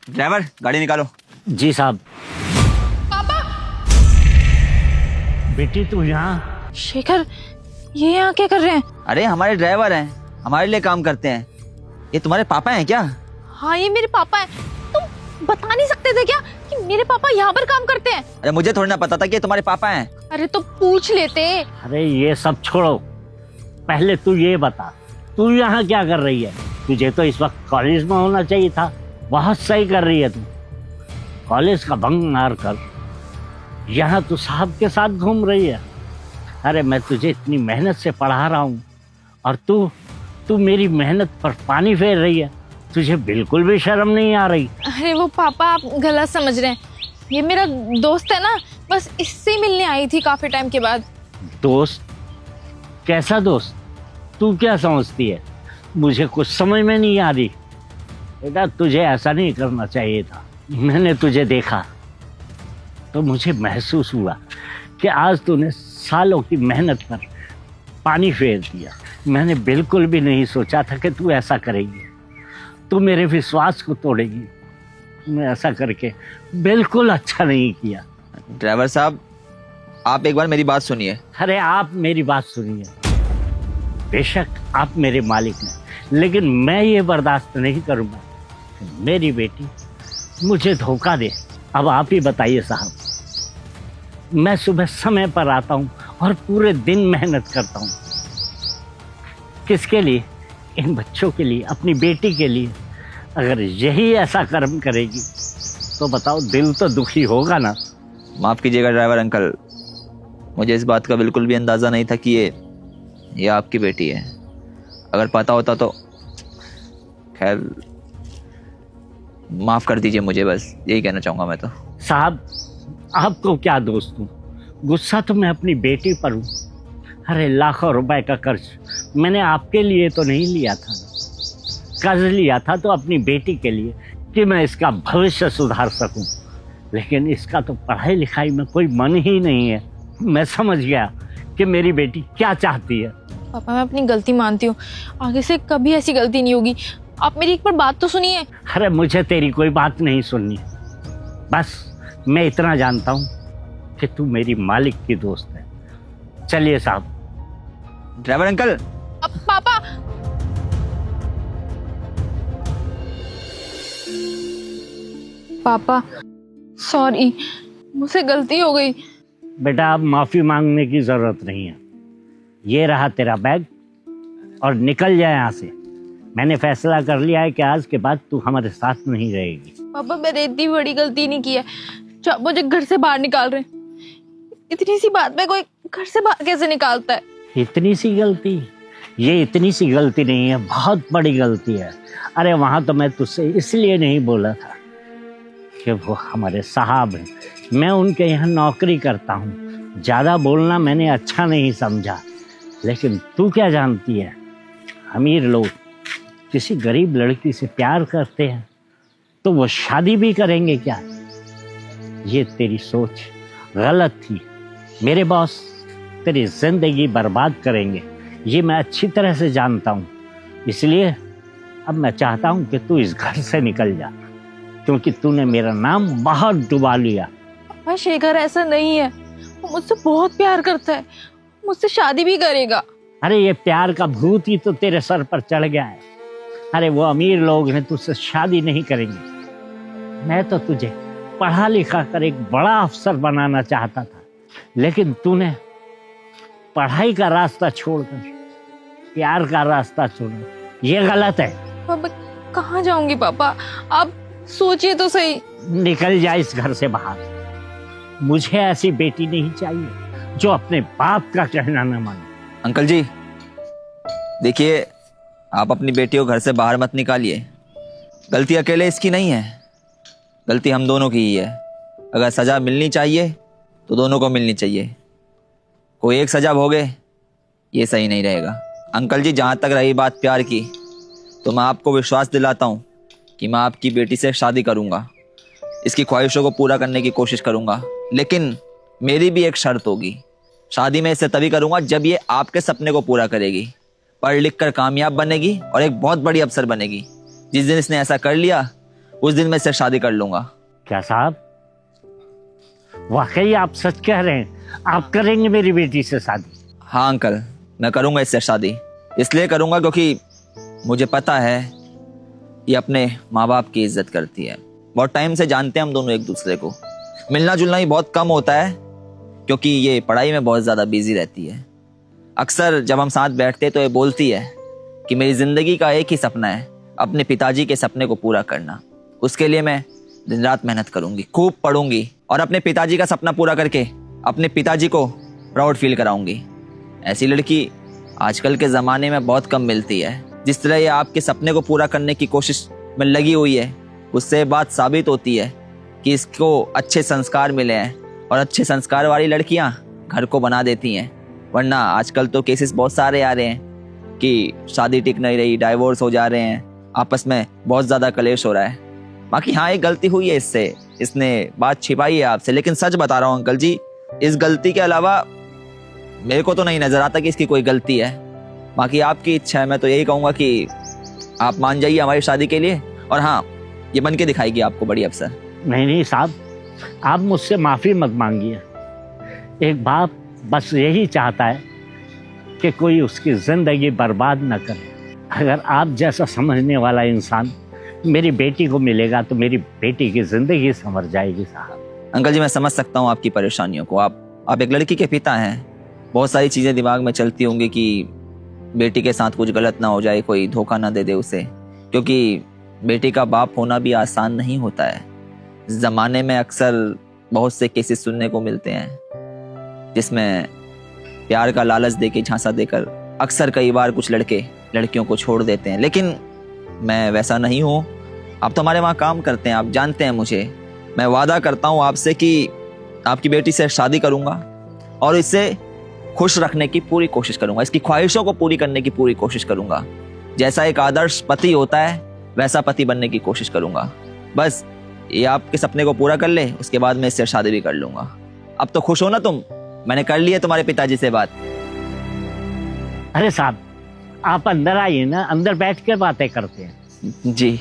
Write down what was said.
Driver गाड़ी निकालो। जी साहब। पापा। बेटी तू यहाँ? शेखर, ये यहाँ क्या कर रहे हैं? अरे हमारे ड्राइवर हैं, हमारे लिए काम करते हैं। ये तुम्हारे पापा हैं क्या? हाँ, ये मेरे पापा हैं। तुम बता नहीं सकते थे क्या कि मेरे पापा यहाँ पर काम करते हैं? अरे मुझे थोड़ी ना पता था कि ये तुम्हारे पापा हैं। अरे तो पूछ लेते। अरे ये सब छोड़ो, पहले तू ये बता, तू यहाँ क्या कर रही है? तुझे तो इस वक्त कॉलेज में होना चाहिए था। बहुत सही कर रही है तू। कॉलेज का भंग मार कर यहाँ तू साहब के साथ घूम रही है। अरे मैं तुझे इतनी मेहनत से पढ़ा रहा हूँ और तू मेरी मेहनत पर पानी फेर रही है। तुझे बिल्कुल भी शर्म नहीं आ रही? अरे वो पापा, आप गलत समझ रहे हैं। ये मेरा दोस्त है ना, बस इससे मिलने आई थी काफी टाइम के बाद। दोस्त? कैसा दोस्त? तू क्या समझती है? मुझे कुछ समझ में नहीं आ रही। बेटा तुझे ऐसा नहीं करना चाहिए था। मैंने तुझे देखा तो मुझे महसूस हुआ कि आज तूने सालों की मेहनत पर पानी फेर दिया। मैंने बिल्कुल भी नहीं सोचा था कि तू ऐसा करेगी। तू मेरे विश्वास को तोड़ेगी। मैं ऐसा करके बिल्कुल अच्छा नहीं किया। ड्राइवर साहब, आप एक बार मेरी बात सुनिए। अरे आप मेरी बात सुनिए। बेशक आप मेरे मालिक हैं, लेकिन मैं ये बर्दाश्त नहीं करूँगा कि मेरी बेटी मुझे धोखा दे। अब आप ही बताइए साहब, मैं सुबह समय पर आता हूँ और पूरे दिन मेहनत करता हूँ। किसके लिए? इन बच्चों के लिए, अपनी बेटी के लिए। अगर यही ऐसा कर्म करेगी तो बताओ, दिल तो दुखी होगा ना। माफ़ कीजिएगा ड्राइवर अंकल, मुझे इस बात का बिल्कुल भी अंदाज़ा नहीं था कि ये आपकी बेटी है। अगर पता होता तो खैर माफ़ कर दीजिए मुझे, बस यही कहना चाहूँगा मैं तो। साहब आपको क्या दोस्त हूँ, गुस्सा तो मैं अपनी बेटी पर हूँ। अरे लाखों रुपए का कर्ज मैंने आपके लिए तो नहीं लिया था, कर्ज लिया था तो अपनी बेटी के लिए कि मैं इसका भविष्य सुधार सकूं। लेकिन इसका तो पढ़ाई लिखाई में कोई मन ही नहीं है। मैं समझ गया कि मेरी बेटी क्या चाहती है। पापा, मैं अपनी गलती मानती हूँ, आगे से कभी ऐसी गलती नहीं होगी। आप मेरी एक बार बात तो सुनिए। अरे मुझे तेरी कोई बात नहीं सुननी। बस मैं इतना जानता हूँ कि तू मेरी मालिक की दोस्त है। चलिए साहब। Driver uncle. अब पापा, पापा सॉरी, मुझसे गलती हो गई। बेटा अब माफी मांगने की जरूरत नहीं है। ये रहा तेरा बैग और निकल जाए यहाँ से। मैंने फैसला कर लिया है कि आज के बाद तू हमारे साथ नहीं रहेगी। पापा, मैंने इतनी बड़ी गलती नहीं की है जो आप मुझे घर से बाहर निकाल रहे हैं। इतनी सी बात में कोई घर से बाहर कैसे निकालता है? इतनी सी गलती? ये इतनी सी गलती नहीं है, बहुत बड़ी गलती है। अरे वहां तो मैं तुझसे इसलिए नहीं बोला था कि वो हमारे साहब हैं, मैं उनके यहाँ नौकरी करता हूँ। ज्यादा बोलना मैंने अच्छा नहीं समझा। लेकिन तू क्या जानती है, अमीर लोग किसी गरीब लड़की से प्यार करते हैं तो वो शादी भी करेंगे क्या? ये तेरी सोच गलत थी। मेरे बॉस तेरी जिंदगी बर्बाद करेंगे, ये मैं अच्छी तरह से जानता हूँ। इसलिए अब मैं चाहता हूँ कि तू इस घर से निकल जा, क्योंकि तूने मेरा नाम बहुत डुबा लिया। पापा, शेखर ऐसा नहीं है। वो मुझसे बहुत प्यार करता है, मुझसे शादी भी करेगा। अरे ये प्यार का भूत ही तो तेरे सर पर चढ़ गया है। अरे वो अमीर लोग हैं, तुझसे शादी नहीं करेंगे। मैं तो तुझे पढ़ा लिखा कर एक बड़ा अफसर बनाना चाहता था, लेकिन तूने पढ़ाई का रास्ता छोड़कर प्यार का रास्ता छोड़ा। ये गलत है। पापा, कहाँ जाऊंगी पापा? आप सोचिए तो सही। निकल जा इस घर से बाहर। मुझे ऐसी बेटी नहीं चाहिए जो अपने बाप का कहना न माने। अंकल जी देखिए, आप अपनी बेटी को घर से बाहर मत निकालिए। गलती अकेले इसकी नहीं है, गलती हम दोनों की ही है। अगर सज़ा मिलनी चाहिए तो दोनों को मिलनी चाहिए। कोई एक सज़ा भोगे ये सही नहीं रहेगा। अंकल जी, जहाँ तक रही बात प्यार की, तो मैं आपको विश्वास दिलाता हूँ कि मैं आपकी बेटी से शादी करूँगा, इसकी ख्वाहिशों को पूरा करने की कोशिश करूँगा। लेकिन मेरी भी एक शर्त होगी। शादी मैं इससे तभी करूँगा जब ये आपके सपने को पूरा करेगी, पढ़ लिख कर कामयाब बनेगी और एक बहुत बड़ी अफसर बनेगी। जिस दिन इसने ऐसा कर लिया उस दिन मैं इससे शादी कर लूंगा। क्या साहब, वाकई आप सच कह रहे हैं? आप करेंगे मेरी बेटी से शादी? हाँ अंकल, मैं करूंगा इससे शादी। इसलिए करूंगा क्योंकि मुझे पता है ये अपने माँ बाप की इज्जत करती है। बहुत टाइम से जानते हैं हम दोनों एक दूसरे को। मिलना जुलना ही बहुत कम होता है क्योंकि ये पढ़ाई में बहुत ज़्यादा बिजी रहती है। अक्सर जब हम साथ बैठते तो ये बोलती है कि मेरी ज़िंदगी का एक ही सपना है, अपने पिताजी के सपने को पूरा करना। उसके लिए मैं दिन रात मेहनत करूंगी, खूब पढ़ूंगी और अपने पिताजी का सपना पूरा करके अपने पिताजी को प्राउड फील कराऊंगी। ऐसी लड़की आजकल के ज़माने में बहुत कम मिलती है। जिस तरह ये आपके सपने को पूरा करने की कोशिश में लगी हुई है, उससे बात साबित होती है कि इसको अच्छे संस्कार मिले हैं और अच्छे संस्कार वाली लड़कियां घर को बना देती हैं। वरना आजकल तो केसेस बहुत सारे आ रहे हैं कि शादी टिक नहीं रही, डाइवोर्स हो जा रहे हैं, आपस में बहुत ज़्यादा कलेश हो रहा है। बाकी हाँ, एक गलती हुई है इससे, इसने बात छिपाई है आपसे। लेकिन सच बता रहा हूँ अंकल जी, इस गलती के अलावा मेरे को तो नहीं नजर आता कि इसकी कोई गलती है। बाकी आपकी इच्छा है, मैं तो यही कहूँगा कि आप मान जाइए हमारी शादी के लिए। और हाँ, ये बन के दिखाएगी आपको बड़ी अफसर। नहीं नहीं साहब, आप मुझसे माफ़ी मत मांगिए। एक बाप बस यही चाहता है कि कोई उसकी ज़िंदगी बर्बाद न करे। अगर आप जैसा समझने वाला इंसान मेरी बेटी को मिलेगा तो मेरी बेटी की ज़िंदगी संवर जाएगी साहब। अंकल जी, मैं समझ सकता हूँ आपकी परेशानियों को। आप एक लड़की के पिता हैं। बहुत सारी चीज़ें दिमाग में चलती होंगी कि बेटी के साथ कुछ गलत ना हो जाए, कोई धोखा ना दे दे उसे, क्योंकि बेटी का बाप होना भी आसान नहीं होता है। ज़माने में अक्सर बहुत से केसेस सुनने को मिलते हैं जिसमें प्यार का लालच देके, झांसा देकर अक्सर कई बार कुछ लड़के लड़कियों को छोड़ देते हैं। लेकिन मैं वैसा नहीं हूँ। आप तो हमारे वहाँ काम करते हैं, आप जानते हैं मुझे। मैं वादा करता हूँ आपसे कि आपकी बेटी से शादी करूँगा और इसे खुश रखने की पूरी कोशिश करूँगा, इसकी ख्वाहिशों को पूरी करने की पूरी कोशिश करूँगा। जैसा एक आदर्श पति होता है वैसा पति बनने की कोशिश करूँगा। बस ये आपके सपने को पूरा कर ले, उसके बाद मैं इससे शादी भी कर लूँगा। अब तो खुश हो ना तुम? मैंने कर ली है तुम्हारे पिताजी से बात। अरे साहब, आप अंदर आइए ना, अंदर बैठ के बातें करते हैं। जी।